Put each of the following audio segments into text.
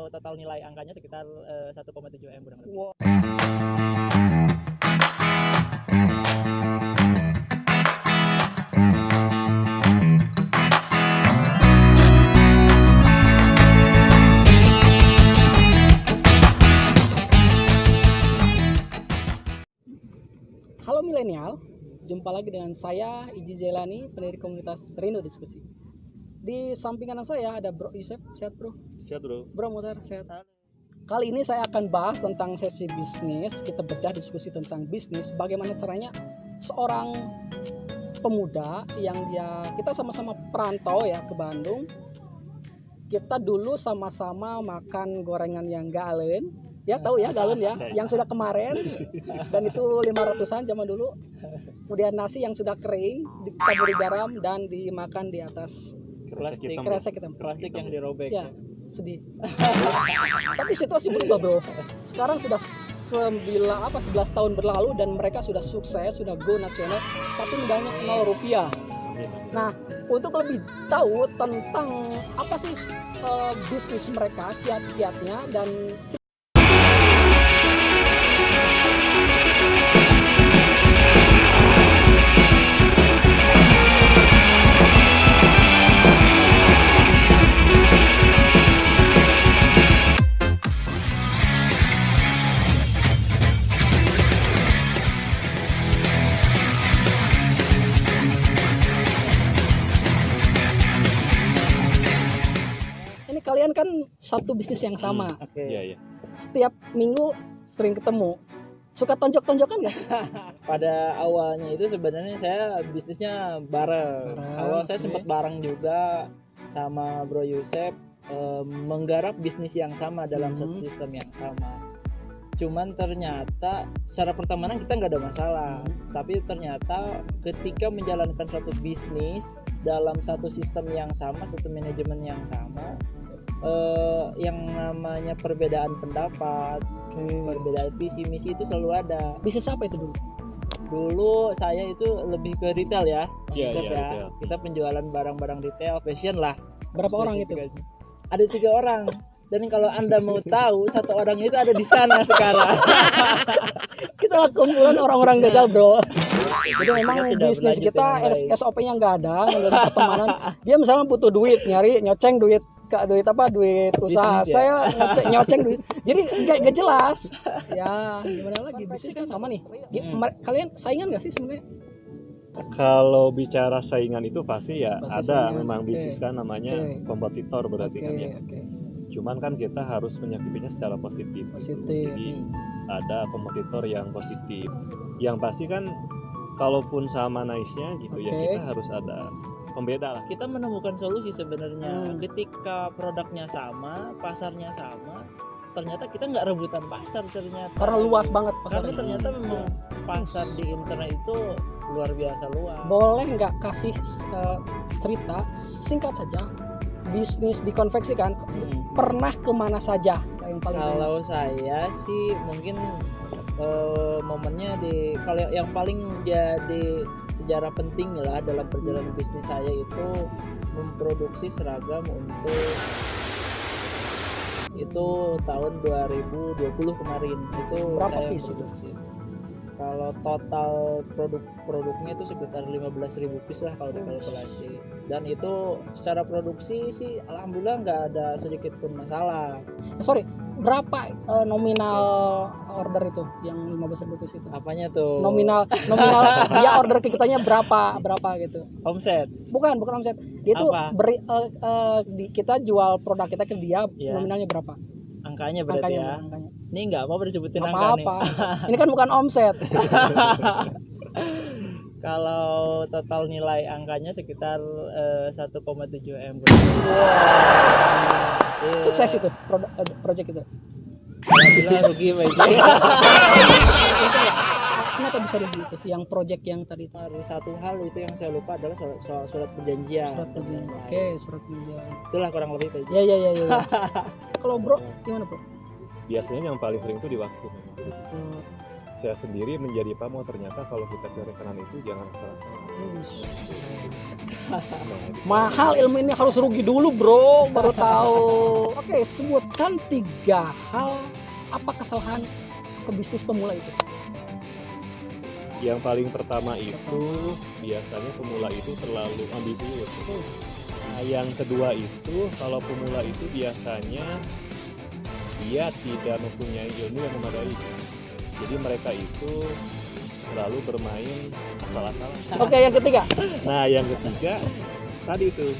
Kalau total nilai angkanya sekitar 1,7 M kurang lebih. Wow. Halo milenial, jumpa lagi dengan saya Iji Jelani, pendiri komunitas Rindu Diskusi. Di samping kanan saya ada Bro Yusef. Sehat bro? Siap bro. Bro Mutar, sehat? Kali ini saya akan bahas tentang sesi bisnis. Kita bedah diskusi tentang bisnis, bagaimana caranya seorang pemuda yang kita sama-sama perantau ya ke Bandung. Kita dulu sama-sama makan gorengan yang galen. Ya tahu ya galen ya, yang sudah kemarin dan itu 500-an zaman dulu. Kemudian nasi yang sudah kering ditaburi garam dan dimakan di atas kresek hitam. Plastik yang dirobek. Ya, sedih. Tapi situasi berubah bro. Sekarang sudah 11 tahun berlalu dan mereka sudah sukses, sudah go nasional, tapi modalnya 0 rupiah. Nah, untuk lebih tahu tentang apa sih bisnis mereka, kiat-kiatnya dan kalian kan satu bisnis yang sama. Oke. Iya. Setiap minggu sering ketemu. Suka tonjok-tonjokan nggak? Pada awalnya itu sebenarnya saya bisnisnya bareng. Awal saya sempat bareng juga sama Bro Yusef, menggarap bisnis yang sama dalam satu sistem yang sama. Cuman ternyata secara pertemanan kita nggak ada masalah, tapi ternyata ketika menjalankan suatu bisnis dalam satu sistem yang sama, satu manajemen yang sama, yang namanya perbedaan pendapat, perbedaan visi misi itu selalu ada. Bisnis apa itu dulu? Dulu saya itu lebih ke retail ya, Iya, ya. Kita penjualan barang-barang retail, fashion lah. Berapa orang itu? Ada 3 orang. Dan kalau Anda mau tahu, 1 orang itu ada di sana sekarang. Kita kumpulan orang-orang gagal bro. Jadi memang tidak bisnis berlanjut kita dengan baik. SOP-nya nggak ada, nggak ada pertemanan. Dia misalnya butuh duit, nyoceng duit usaha. Bisnis, ya? Saya nyoceng duit. Jadi nggak jelas. Ya gimana lagi, bisnis kan sama nih. Kalian saingan nggak sih sebenarnya? Kalau bicara saingan itu pasti ya Pasti ada, saingan. memang Oke. bisnis kan namanya kompetitor berarti kan ya. Oke. Cuman kan kita harus menyikapinya secara positif. Positif. Jadi ada kompetitor yang positif. Yang pasti kan kalaupun sama nice-nya gitu ya, Oke. kita harus ada pembeda lah. Kita menemukan solusi sebenarnya. Ketika produknya sama, pasarnya sama, ternyata kita nggak rebutan pasar ternyata. Karena luas banget Karena pasarnya. ternyata memang pasar di internet itu luar biasa luas. Boleh nggak kasih cerita singkat saja, bisnis di konveksi kan pernah kemana saja yang paling banyak? Kalau saya sih mungkin momennya kalau yang paling jadi sejarah penting lah dalam perjalanan bisnis saya itu memproduksi seragam untuk itu tahun 2020 kemarin itu Berapa saya piece itu? produksi. Kalau total produknya itu sekitar 15.000 piece lah kalau dikalkulasi. Dan itu secara produksi sih alhamdulillah nggak ada sedikit pun masalah. Sorry, berapa nominal order itu yang 15.000 piece itu? Apanya tuh? Nominal dia order ke kitanya berapa gitu? Omset. Bukan omset. Dia tuh Apa? kita jual produk kita ke dia, Iya. nominalnya berapa? Angkanya berarti ya. Angkanya. Ini nggak apa-apa disebutin Nggak angka nih. apa-apa. Ini kan bukan omset. Kalau total nilai angkanya sekitar 1,7 M. Iya. Sukses itu project itu. Alhamdulillah rugi Pak Ije. Kenapa bisa rugi itu? Yang project yang tadi itu. Satu hal itu yang saya lupa adalah soal surat perjanjian. Surat perjanjian. Oke, surat perjanjian. Itulah kurang lebih Pak Ije. Ya. Kalau bro, gimana bro? Biasanya yang paling sering itu di waktu. saya sendiri menjadi pamor ternyata kalau kita ke rekanan itu jangan salah-salah. Mahal ilmu ini, harus rugi dulu bro baru tahu. Oke, sebutkan 3 hal apa kesalahan pebisnis pemula itu. Yang paling pertama itu biasanya pemula itu terlalu ambisius. Nah, yang kedua itu kalau pemula itu biasanya dia tidak mempunyai ilmu yang memadai. Jadi mereka itu selalu bermain asal-asalan. Oke, yang ketiga. Nah, yang ketiga tadi itu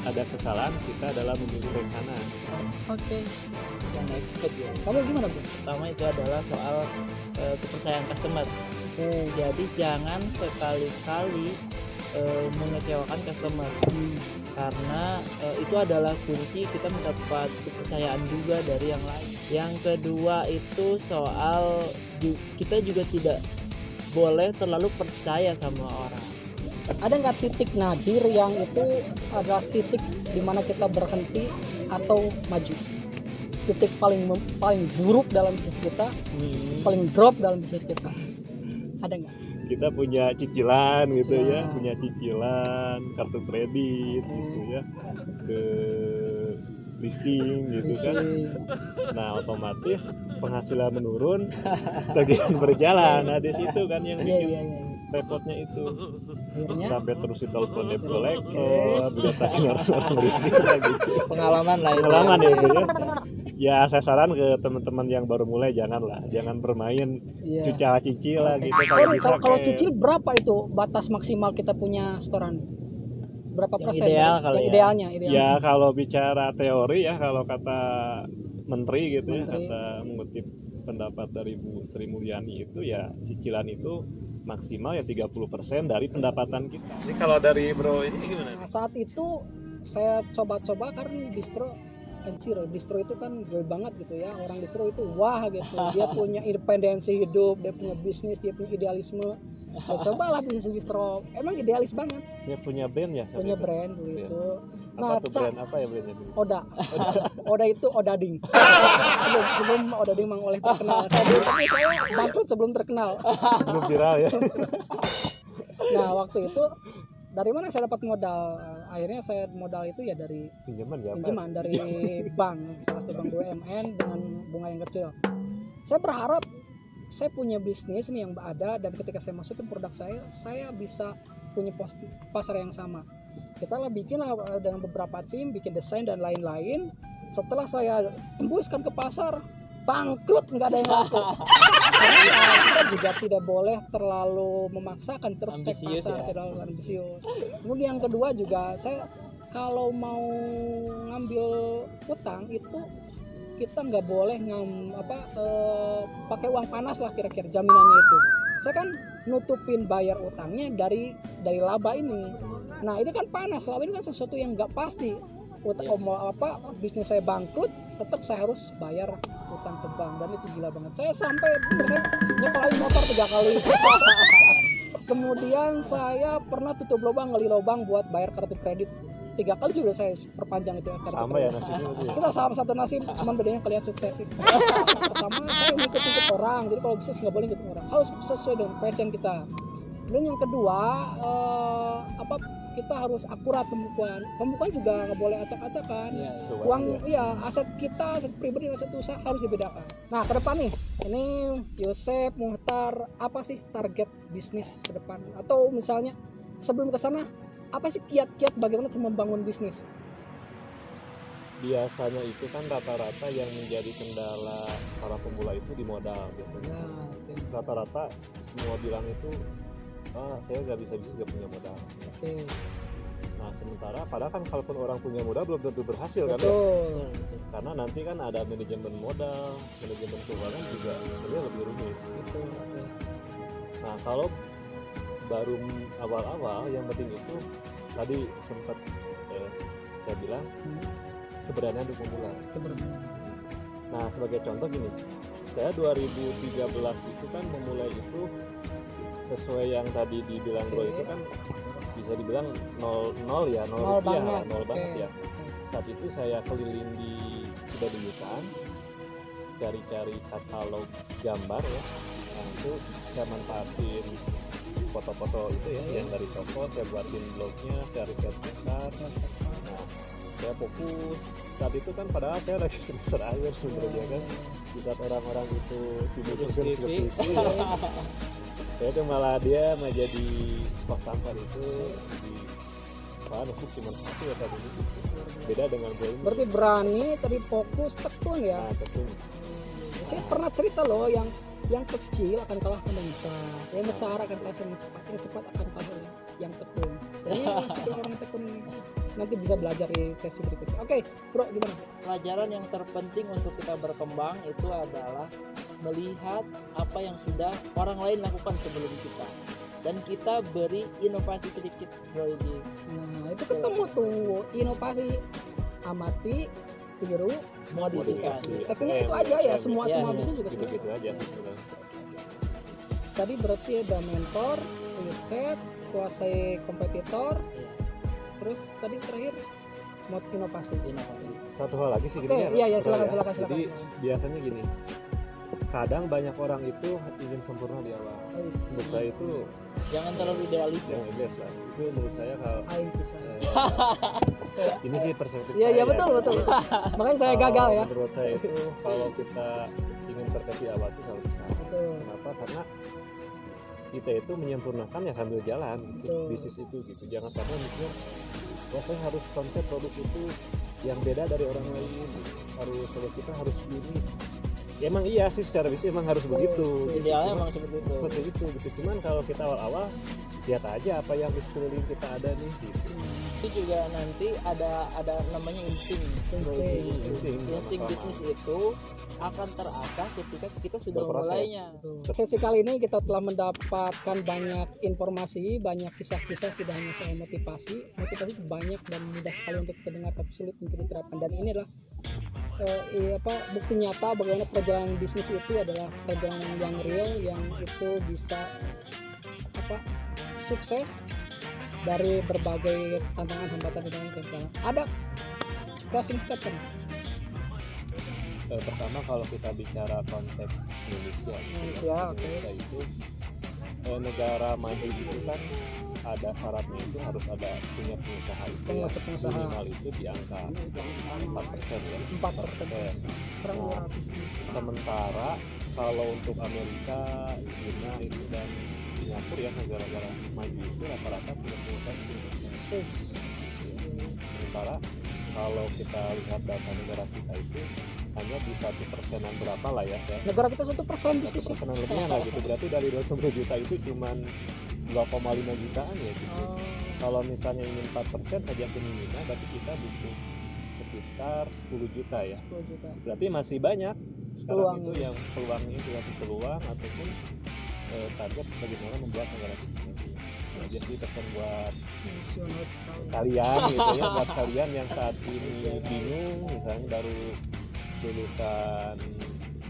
ada kesalahan kita dalam memilih rekanan. Oke. Yang expert ya. Kamu gimana bro? Pertama itu adalah soal kepercayaan customer. Jadi jangan sekali-kali mengecewakan customer, karena itu adalah kunci kita mendapat kepercayaan juga dari yang lain. Yang kedua itu soal kita juga tidak boleh terlalu percaya sama orang. Ada nggak titik nadir yang itu adalah titik dimana kita berhenti atau maju? Titik paling buruk dalam bisnis kita, paling drop dalam bisnis kita. Ada nggak? Kita punya cicilan gitu ya, punya cicilan kartu kredit gitu ya, ke leasing gitu kan. Nah, otomatis penghasilan menurun, tagihan berjalan. Nah, di situ kan yang bikin repotnya itu. Akhirnya Sampai terus ditelepon debt collector, didatangi orang leasing lagi. Pengalaman lah itu. Pengalaman ya itu ya. Ya saya saran ke teman-teman yang baru mulai jangan bermain cicil lah gitu. Sorry, kalau cicil berapa itu batas maksimal kita punya setoran? Berapa Yang persen? ideal yang kali ya. idealnya. Ya kalau bicara teori ya, kalau kata menteri gitu ya, kata mengutip pendapat dari Bu Sri Mulyani itu ya cicilan itu maksimal ya 30% dari pendapatan kita. Jadi kalau dari Bro ini gimana? Nah, saat itu saya coba-coba karena distro itu kan gue banget gitu ya, orang distro itu wah gitu, dia punya independensi hidup, dia punya bisnis, dia punya idealisme. Saya cobalah bisnis distro, emang idealis banget. Dia punya brand ya? Punya brand dulu Brand. itu. Apa tuh brand apa ya brandnya dulu? Oda itu Odading. Sebelum Odading Mang Oleh terkenal, saya bangkrut sebelum terkenal. Belum viral ya? Nah waktu itu dari mana saya dapat modal? Akhirnya saya modal itu ya dari pinjaman dari bank, salah satu bank BUMN dengan bunga yang kecil. Saya berharap saya punya bisnis nih yang ada, dan ketika saya masukin produk saya bisa punya pasar yang sama. Kita lah bikin lah dengan beberapa tim, bikin desain dan lain-lain. Setelah saya tembuskan ke pasar, bangkrut, nggak ada yang laku. Karena kita juga tidak boleh terlalu memaksakan, terus cek pasar, terlalu ambisius. Kemudian yang kedua juga, saya kalau mau ngambil utang itu kita nggak boleh pakai uang panas lah, kira-kira jaminannya itu. Saya kan nutupin bayar utangnya dari laba ini. Nah ini kan panas, laba ini kan sesuatu yang nggak pasti. Bisnis saya bangkrut, tetap saya harus bayar utang ke bank, dan itu gila banget. Saya sampai nyekolahin motor 3 kali. Kemudian saya pernah tutup lubang, ngali lubang buat bayar kartu kredit 3 kali juga saya perpanjang itu. Sama ya nasibnya itu ya? Kita sama satu nasib, cuman bedanya kalian sukses sih. Pertama saya ngikut orang, jadi kalau bisnis nggak boleh ngikut orang, harus sesuai dengan passion kita. Dan yang kedua kita harus akurat pembukuan juga nggak boleh acak-acakan. Uang aset kita, aset pribadi, aset usaha harus dibedakan. Nah ke depan nih, ini Yosep, Muhtar, apa sih target bisnis ke depan? Atau misalnya sebelum ke sana, apa sih kiat-kiat bagaimana membangun bisnis? Biasanya itu kan rata-rata yang menjadi kendala para pemula itu di modal biasanya. Rata-rata semua bilang itu saya nggak bisa nggak punya modal. Nah sementara padahal kan kalaupun orang punya modal belum tentu berhasil. Kan ya? Karena nanti kan ada manajemen modal, manajemen keuangan juga sebenarnya lebih rumit. Nah kalau baru awal-awal yang penting itu tadi sempat saya bilang keberanian untuk memulai. Nah sebagai contoh gini, saya 2013 itu kan memulai itu sesuai yang tadi dibilang Bro itu kan bisa dibilang nol banget ya. Saat itu saya keliling di Cibaduyutan, cari-cari katalog gambar ya, Nah itu saya manfaatin foto-foto itu ya yang dari toko, saya buatin blognya, saya riset besar. Nah saya fokus saat itu kan, padahal saya lagi semester akhir sebenarnya kan, di saat orang-orang itu sibuk skripsi ya. Saya tuh malah dia mau jadi kos sampah itu di apaan, aku cuma satu ya tadi itu. Beda dengan gue ini. Berarti berani, tapi fokus, tekun ya. Nah, tekun. Saya pernah cerita loh, yang kecil akan kalah sama yang besar, yang besar akan kalah sama yang cepat akan kalah yang tekun. Jadi orang tekun nanti bisa belajar di sesi berikutnya. Oke, bro, gimana? Pelajaran yang terpenting untuk kita berkembang itu adalah melihat apa yang sudah orang lain lakukan sebelum kita, dan kita beri inovasi sedikit, bro. Nah, itu ketemu tuh inovasi, amati, tiru, modifikasi. Tentunya itu aja ya, semua bisnis juga seperti gitu aja. Tadi berarti ada mentor, riset, kuasai kompetitor, terus tadi terakhir mod inovasi. Satu hal lagi sih Oke, gini iya silakan. Jadi biasanya gini, kadang banyak orang itu ingin sempurna di awal. Menurut saya itu jangan terlalu idealis. Jangan idealis lah. Itu menurut saya kalau ini sih perspektif saya. Iya betul. Makanya saya gagal ya. Menurut saya itu kalau kita ingin berkati awal itu selalu bisa. Betul. Kenapa? Karena kita itu menyempurnakan ya sambil jalan gitu, bisnis itu gitu. Jangan karena mikir ya saya harus konsep produk itu yang beda dari orang lain gitu. Harus produk kita harus unik. Ya, emang iya sih secara bisnis emang harus begitu. Idealnya emang seperti itu gitu. Cuman kalau kita awal-awal lihat aja apa yang di sekeliling kita ada nih gitu. Itu juga nanti ada namanya insting bisnis itu akan terasah ketika kita sudah memulainya. Sesi kali ini kita telah mendapatkan banyak informasi, banyak kisah-kisah, tidak hanya soal motivasi itu banyak dan mudah sekali untuk terdengar tapi sulit untuk diterapkan, dan ini adalah bukti nyata bagaimana perjalanan bisnis itu adalah perjalanan yang real, yang itu bisa sukses dari berbagai tantangan, hambatan, dan kegagalan. Ada closing statement? Pertama kalau kita bicara konteks Indonesia itu negara maju itu kan ada syaratnya itu harus ada punya pengusaha itu minimal itu di angka 4% ya. 4%. Sementara kalau untuk Amerika, China itu dan Singapura ya, negara-negara maju itu rata-rata punya pengusaha 10%. Sementara kalau kita lihat data negara kita itu hanya di 1%-an berapa lah ya. Negara kita 1% bisnis. 1%-an lebihnya lah gitu. Berarti dari 210 juta itu cuman 2,5 jutaan ya gitu. Kalau misalnya ingin 4% saja minimal, berarti kita butuh sekitar 10 juta ya. 10 juta. Berarti masih banyak sekarang itu yang peluangnya suatu peluang ataupun target bagaimana membuat negara kita. Jadi pesan buat kalian gitu ya, buat kalian yang saat ini bingung misalnya baru lulusan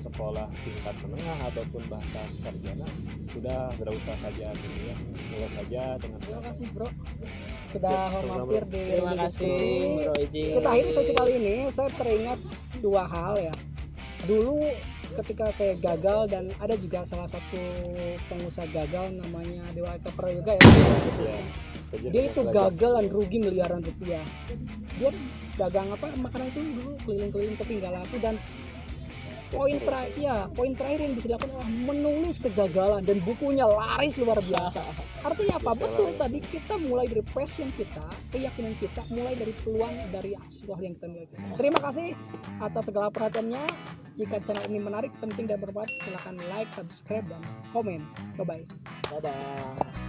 sekolah tingkat menengah ataupun bahkan sarjana, sudah berusaha saja gitu ya, mulai saja dengan. Terima kasih bro sudah mampir di diskusi. Kita akhiri sesi kali ini. Saya teringat dua hal ya. Dulu ketika saya gagal, dan ada juga salah satu pengusaha gagal namanya Dewa Eka Prayoga ya. Dia itu gagal dan rugi miliaran rupiah. Dia dagang makanan itu dulu keliling-keliling tapi nggak laku, dan poin terakhir yang bisa dilakukan adalah menulis kegagalan, dan bukunya laris luar biasa. Artinya apa? Betul tadi, kita mulai dari passion kita, keyakinan kita, mulai dari peluang dari sesuatu yang kita miliki. Terima kasih atas segala perhatiannya. Jika channel ini menarik, penting dan bermanfaat, silakan like, subscribe, dan komen. Bye bye. Dadah.